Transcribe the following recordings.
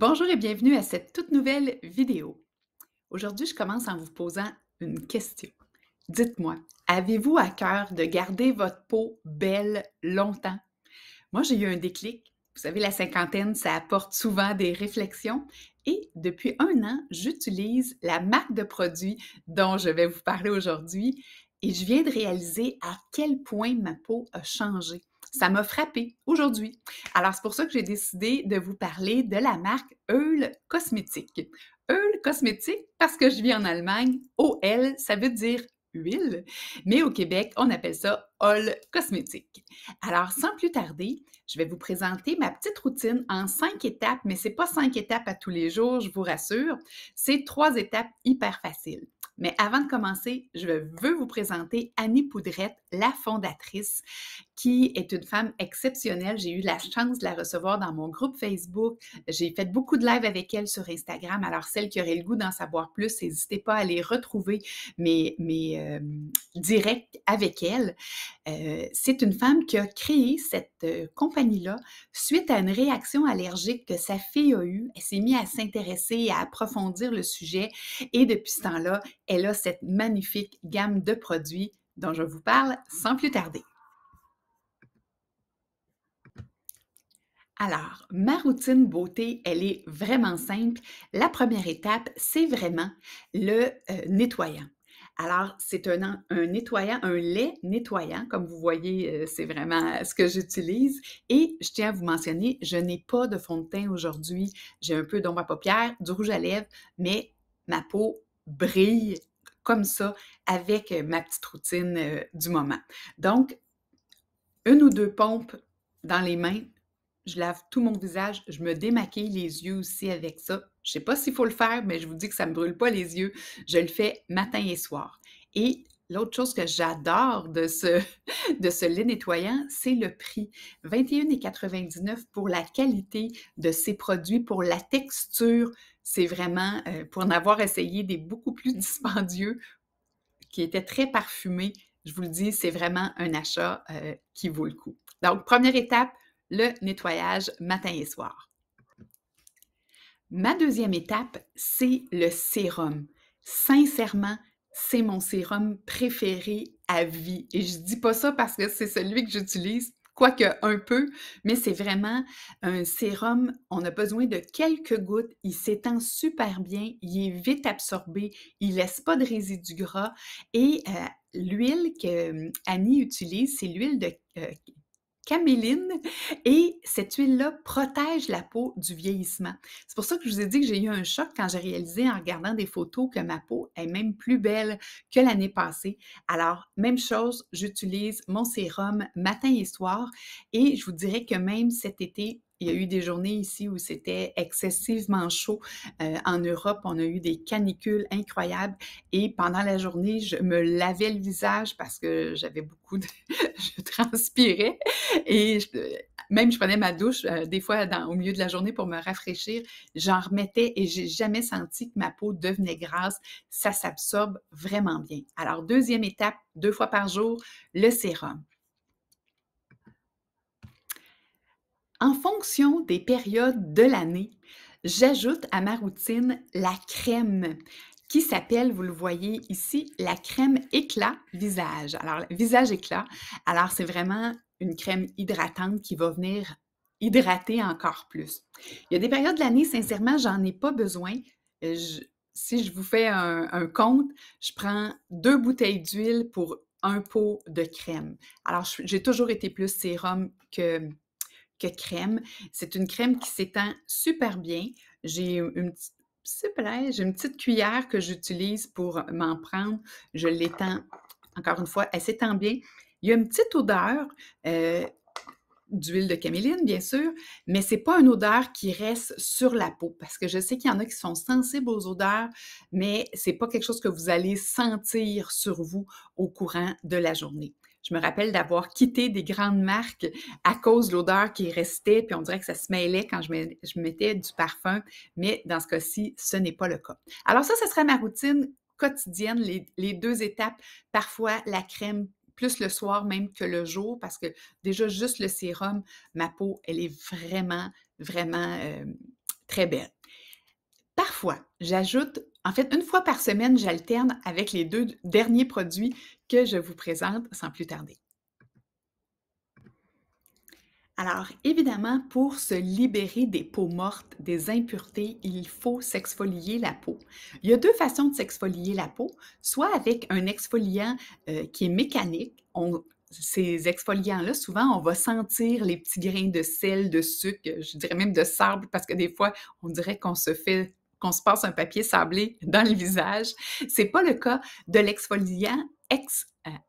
Bonjour et bienvenue à cette toute nouvelle vidéo. Aujourd'hui, je commence en vous posant une question. Dites-moi, avez-vous à cœur de garder votre peau belle longtemps? Moi, j'ai eu un déclic. Vous savez, la cinquantaine, ça apporte souvent des réflexions. Et depuis un an, j'utilise la marque de produits dont je vais vous parler aujourd'hui et je viens de réaliser à quel point ma peau a changé. Ça m'a frappée aujourd'hui. Alors, c'est pour ça que j'ai décidé de vous parler de la marque Eul Cosmétique. Eul Cosmétique parce que je vis en Allemagne. OL, ça veut dire huile, mais au Québec, on appelle ça Eul Cosmétique. Alors, sans plus tarder, je vais vous présenter ma petite routine en 5 étapes, mais ce n'est pas 5 étapes à tous les jours, je vous rassure. C'est 3 étapes hyper faciles. Mais avant de commencer, je veux vous présenter Annie Poudrette, la fondatrice, qui est une femme exceptionnelle. J'ai eu la chance de la recevoir dans mon groupe Facebook. J'ai fait beaucoup de lives avec elle sur Instagram. Alors, celles qui auraient le goût d'en savoir plus, n'hésitez pas à aller retrouver mes directs avec elle. C'est une femme qui a créé cette compagnie-là suite à une réaction allergique que sa fille a eue. Elle s'est mise à s'intéresser, à approfondir le sujet et depuis ce temps-là, elle a cette magnifique gamme de produits dont je vous parle sans plus tarder. Alors, ma routine beauté, elle est vraiment simple. La première étape, c'est vraiment le nettoyant. Alors, c'est un nettoyant, un lait nettoyant, comme vous voyez, c'est vraiment ce que j'utilise. Et je tiens à vous mentionner, je n'ai pas de fond de teint aujourd'hui. J'ai un peu d'ombre à paupières, du rouge à lèvres, mais ma peau brille comme ça avec ma petite routine du moment. Donc, une ou deux pompes dans les mains, je lave tout mon visage, je me démaquille les yeux aussi avec ça. Je sais pas s'il faut le faire, mais je vous dis que ça me brûle pas les yeux. Je le fais matin et soir. Et l'autre chose que j'adore de ce de ce lait nettoyant, c'est le prix. 21,99 pour la qualité de ces produits, pour la texture. C'est vraiment, pour en avoir essayé des beaucoup plus dispendieux, qui étaient très parfumés, je vous le dis, c'est vraiment un achat, qui vaut le coup. Donc, première étape, le nettoyage matin et soir. Ma deuxième étape, c'est le sérum. Sincèrement, c'est mon sérum préféré à vie et je dis pas ça parce que c'est celui que j'utilise, quoique un peu, mais c'est vraiment un sérum, on a besoin de quelques gouttes, il s'étend super bien, il est vite absorbé, il laisse pas de résidus gras et l'huile que, Annie utilise, c'est l'huile de, caméline et cette huile-là protège la peau du vieillissement. C'est pour ça que je vous ai dit que j'ai eu un choc quand j'ai réalisé en regardant des photos que ma peau est même plus belle que l'année passée. Alors, même chose, j'utilise mon sérum matin et soir et je vous dirais que même cet été, il y a eu des journées ici où c'était excessivement chaud. En Europe, on a eu des canicules incroyables et pendant la journée, je me lavais le visage parce que j'avais beaucoup de je transpirais et même je prenais ma douche des fois au milieu de la journée pour me rafraîchir, j'en remettais et j'ai jamais senti que ma peau devenait grasse. Ça s'absorbe vraiment bien. Alors, deuxième étape, 2 fois par jour, le sérum. En fonction des périodes de l'année, j'ajoute à ma routine la crème qui s'appelle, vous le voyez ici, la crème éclat visage. Alors, visage éclat, alors c'est vraiment une crème hydratante qui va venir hydrater encore plus. Il y a des périodes de l'année, sincèrement, j'en ai pas besoin. Je Si je vous fais un compte, je prends 2 bouteilles d'huile pour un pot de crème. Alors, j'ai toujours été plus sérum que crème. C'est une crème qui s'étend super bien. J'ai une petite s'il te plaît, j'ai une petite cuillère que j'utilise pour m'en prendre. Je l'étends, encore une fois, elle s'étend bien. Il y a une petite odeur, heu, d'huile de caméline, bien sûr, mais c'est pas une odeur qui reste sur la peau parce que je sais qu'il y en a qui sont sensibles aux odeurs, mais c'est pas quelque chose que vous allez sentir sur vous au courant de la journée. Je me rappelle d'avoir quitté des grandes marques à cause de l'odeur qui restait, puis on dirait que ça se mêlait quand je mettais du parfum, mais dans ce cas-ci, ce n'est pas le cas. Alors ça serait ma routine quotidienne, les 2 étapes, parfois la crème plus le soir même que le jour parce que déjà juste le sérum, ma peau, elle est vraiment, vraiment, très belle. Parfois, j'ajoute en fait, une fois par semaine, j'alterne avec les 2 derniers produits que je vous présente sans plus tarder. Alors, évidemment, pour se libérer des peaux mortes, des impuretés, il faut s'exfolier la peau. Il y a 2 façons de s'exfolier la peau, soit avec un exfoliant, qui est mécanique. Ces exfoliants-là, souvent, on va sentir les petits grains de sel, de sucre, je dirais même de sable, parce que des fois, on dirait qu'on se passe un papier sablé dans le visage. C'est pas le cas de l'exfoliant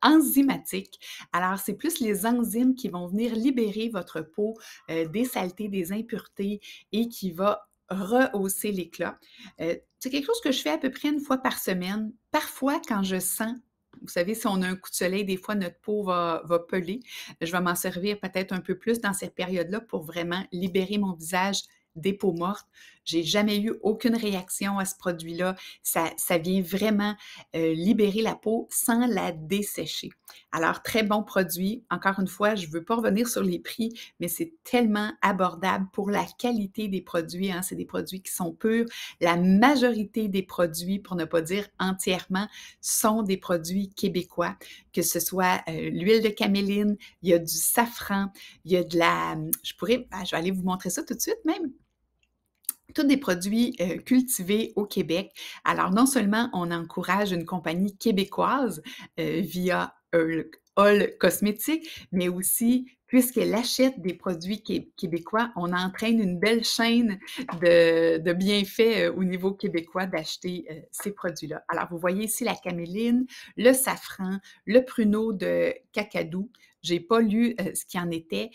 enzymatique. Alors, c'est plus les enzymes qui vont venir libérer votre peau, des saletés, des impuretés et qui va rehausser l'éclat. C'est quelque chose que je fais à peu près une fois par semaine. Parfois, quand je sens vous savez, si on a un coup de soleil, des fois notre peau va peler. Je vais m'en servir peut-être un peu plus dans cette période-là pour vraiment libérer mon visage des peaux mortes. J'ai jamais eu aucune réaction à ce produit-là. Ça vient vraiment libérer la peau sans la dessécher. Alors, très bon produit. Encore une fois, je ne veux pas revenir sur les prix, mais c'est tellement abordable pour la qualité des produits, hein. C'est des produits qui sont purs. La majorité des produits, pour ne pas dire entièrement, sont des produits québécois, que ce soit l'huile de caméline, il y a du safran, il y a de la... je vais aller vous montrer ça tout de suite même. Tous des produits cultivés au Québec. Alors, non seulement on encourage une compagnie québécoise via Hall Cosmétiques, mais aussi, puisqu'elle achète des produits québécois, on entraîne une belle chaîne de bienfaits au niveau québécois d'acheter ces produits-là. Alors, vous voyez ici la caméline, le safran, le pruneau de cacadou. Je n'ai pas lu ce qu'il y en était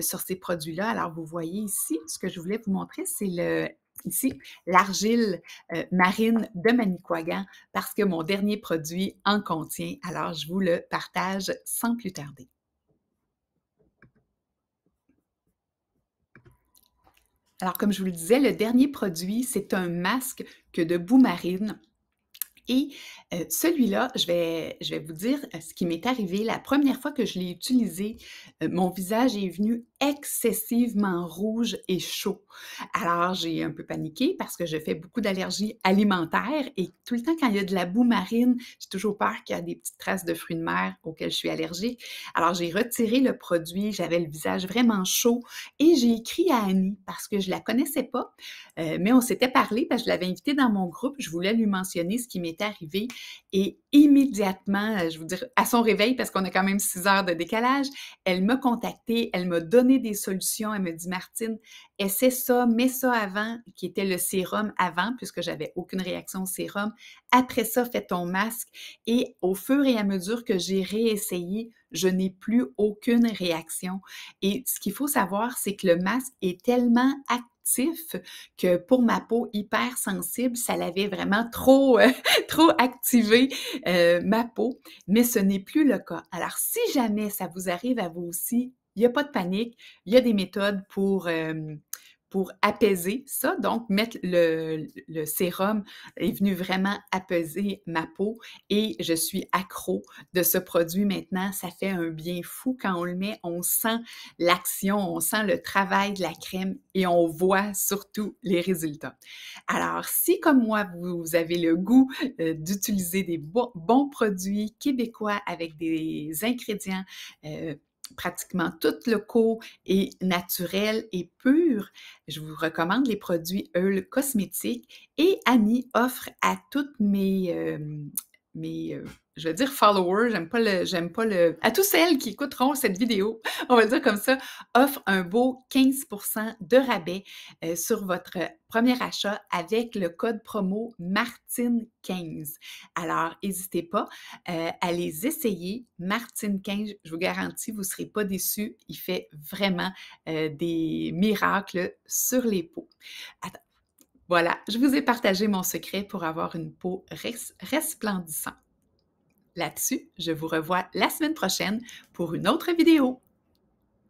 sur ces produits-là. Alors, vous voyez ici, ce que je voulais vous montrer, c'est ici, l'argile marine de Manicouagan, parce que mon dernier produit en contient. Alors, je vous le partage sans plus tarder. Alors, comme je vous le disais, le dernier produit, c'est un masque que de boue marine. Et celui-là, je vais vous dire ce qui m'est arrivé la première fois que je l'ai utilisé. Mon visage est venu excessivement rouge et chaud. Alors, j'ai un peu paniqué parce que je fais beaucoup d'allergies alimentaires et tout le temps, quand il y a de la boue marine, j'ai toujours peur qu'il y a des petites traces de fruits de mer auxquels je suis allergique. Alors, j'ai retiré le produit, j'avais le visage vraiment chaud et j'ai écrit à Annie parce que je la connaissais pas, mais on s'était parlé parce que je l'avais invitée dans mon groupe. Je voulais lui mentionner ce qui m'était arrivé et immédiatement, je vous dire, à son réveil, parce qu'on a quand même 6 heures de décalage, elle m'a contactée, elle m'a donné des solutions. Elle me dit: «Martine, essaie ça, mets ça avant», qui était le sérum avant, puisque j'avais aucune réaction au sérum. Après ça, fais ton masque et au fur et à mesure que j'ai réessayé, je n'ai plus aucune réaction. Et ce qu'il faut savoir, c'est que le masque est tellement actif que pour ma peau hypersensible, ça l'avait vraiment trop, trop activé ma peau, mais ce n'est plus le cas. Alors, si jamais ça vous arrive à vous aussi, il n'y a pas de panique, il y a des méthodes pour apaiser ça. Donc, mettre le sérum est venu vraiment apaiser ma peau et je suis accro de ce produit maintenant. Ça fait un bien fou quand on le met, on sent l'action, on sent le travail de la crème et on voit surtout les résultats. Alors, si comme moi, vous avez le goût d'utiliser des bons produits québécois avec des ingrédients pratiquement tout locaux et naturels et purs, je vous recommande les produits Earl Cosmétiques et Annie offre à toutes mes je vais dire followers, à tous celles qui écouteront cette vidéo, on va le dire comme ça, offre un beau 15% de rabais sur votre premier achat avec le code promo Martine15. Alors, n'hésitez pas à les essayer. Martine15, je vous garantis, vous ne serez pas déçus. Il fait vraiment des miracles sur les peaux. Attends. Voilà, je vous ai partagé mon secret pour avoir une peau resplendissante. Là-dessus, je vous revois la semaine prochaine pour une autre vidéo.